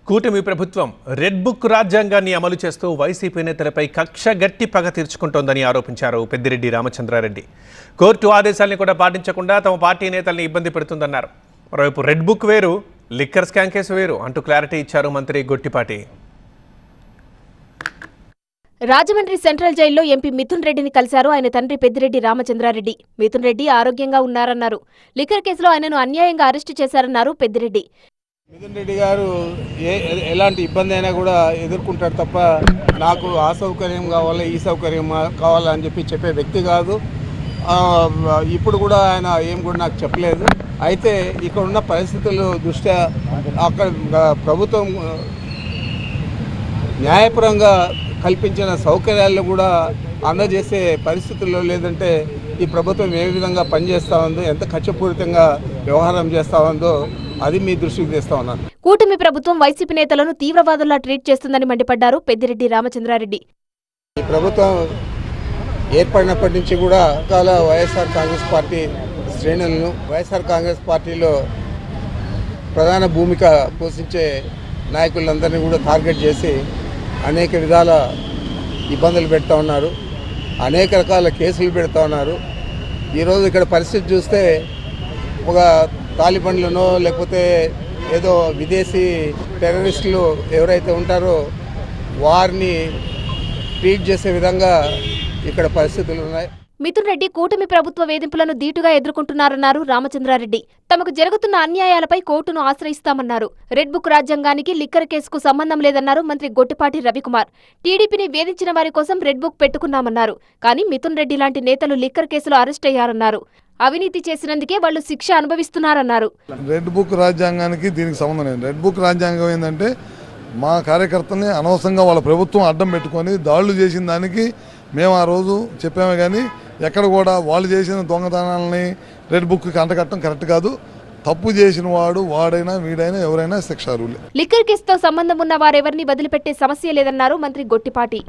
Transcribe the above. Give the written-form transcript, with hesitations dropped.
కూటమి ప్రభుత్వం red book రాజ్యాంగాన్ని అమలు చేస్తూ వైసీపీ నేతలపై కక్ష గట్టి పగ తీర్చుకుంటోందని ఆరోపించారు పెద్దిరెడ్డి రామచంద్రారెడ్డి. కోర్టు ఆదేశాలను కూడా పాటించకుండా తమ పార్టీ నేతల్ని ఇబ్బంది పెడుతుందన్నారు. మరోవైపు రెడ్ బుక్ వేరు, లిక్కర్ స్కామ్ కేసు వేరు అంటూ క్లారిటీ ఇచ్చారు మంత్రి గొట్టిపాటి. రాజమండ్రి సెంట్రల్ జైల్లో ఎంపీ మిథున్ రెడ్డిని కలిశారు ఆయన తండ్రి పెద్దిరెడ్డి రామచంద్రారెడ్డి. మిథున్ రెడ్డి ఆరోగ్యంగా ఉన్నారన్నారు. లిక్కర్ కేసులో ఆయనను అన్యాయంగా అరెస్టు చేశారన్నారు పెద్దిరెడ్డి. మిథున్ రెడ్డి గారు ఎలాంటి ఇబ్బంది అయినా కూడా ఎదుర్కొంటారు తప్ప నాకు ఆ సౌకర్యం కావాలా ఈ సౌకర్యం కావాలా అని చెప్పే వ్యక్తి కాదు. ఇప్పుడు కూడా ఆయన ఏం కూడా నాకు చెప్పలేదు. అయితే ఇక్కడ ఉన్న పరిస్థితుల దృష్ట్యా అక్కడ ప్రభుత్వం న్యాయపరంగా కల్పించిన సౌకర్యాలను కూడా అందజేసే పరిస్థితుల్లో లేదంటే ఈ ప్రభుత్వం ఏ విధంగా పనిచేస్తూ ఉందో, ఎంత కక్షపూరితంగా వ్యవహారం చేస్తూ ఉందో అది మీ దృష్టికి తెస్తా ఉన్నాను. కూటమి ప్రభుత్వం వైసీపీ నేతలను తీవ్రవాదుల్లా ట్రీట్ చేస్తుందని మండిపడ్డారు పెద్దిరెడ్డి రామచంద్రారెడ్డి. ఈ ప్రభుత్వం ఏర్పడినప్పటి నుంచి కూడా వైఎస్ఆర్ కాంగ్రెస్ పార్టీ శ్రేణులను, వైఎస్ఆర్ కాంగ్రెస్ పార్టీలో ప్రధాన భూమిక పోషించే నాయకులందరినీ కూడా టార్గెట్ చేసి అనేక విధాల ఇబ్బందులు పెడతా ఉన్నారు, అనేక రకాల కేసులు పెడతా ఉన్నారు. ఈరోజు ఇక్కడ పరిస్థితి చూస్తే ఒక తాలిబన్లనో లేకపోతే ఏదో విదేశీ టెర్రరిస్టులు ఎవరైతే ఉంటారో వారిని ట్రీట్ చేసే విధంగా ఇక్కడ పరిస్థితులు ఉన్నాయి. మిథున్ రెడ్డి కూటమి ప్రభుత్వ వేధింపులను ధీటుగా ఎదుర్కొంటున్నారన్నారు రామచంద్రారెడ్డి. తమకు జరుగుతున్న అన్యాయాలపై కోర్టును ఆశ్రయిస్తామన్నారు. రెడ్ బుక్ రాజ్యాంగానికి లిక్కర్ కేసుకు సంబంధం లేదన్నారు మంత్రి గొట్టిపాటి రవికుమార్. టీడీపీని వేధించిన వారి కోసం రెడ్ బుక్ పెట్టుకున్నామన్నారు. కానీ మిథున్ రెడ్డి లాంటి నేతలు లిక్కర్ కేసులో అరెస్ట్ అయ్యారన్నారు. అవినీతి చేసినందుకే వాళ్లు శిక్ష అనుభవిస్తున్నారన్నారు. రెడ్ బుక్ రాజ్యాంగానికి దీనికి సంబంధం లేదు. రెడ్ బుక్ రాజ్యాంగం ఏంటంటే మా కార్యకర్తల్ని అనవసరంగా వాళ్ళ ప్రభుత్వం అడ్డం పెట్టుకొని దాడులు చేసిన దానికి మేము ఆ రోజు చెప్పామే. కానీ ఎక్కడ కూడా వాళ్ళు చేసిన దొంగతనాలని రెడ్ బుక్కి అంటకట్టడం కరెక్ట్ కాదు. తప్పు చేసిన వాడైనా వీడైనా ఎవరైనా శిక్షార్హులే. లిక్కర్ కేసుతో సంబంధం ఉన్న వారెవరిని వదిలిపెట్టే సమస్య లేదన్నారు మంత్రి గొట్టిపాటి.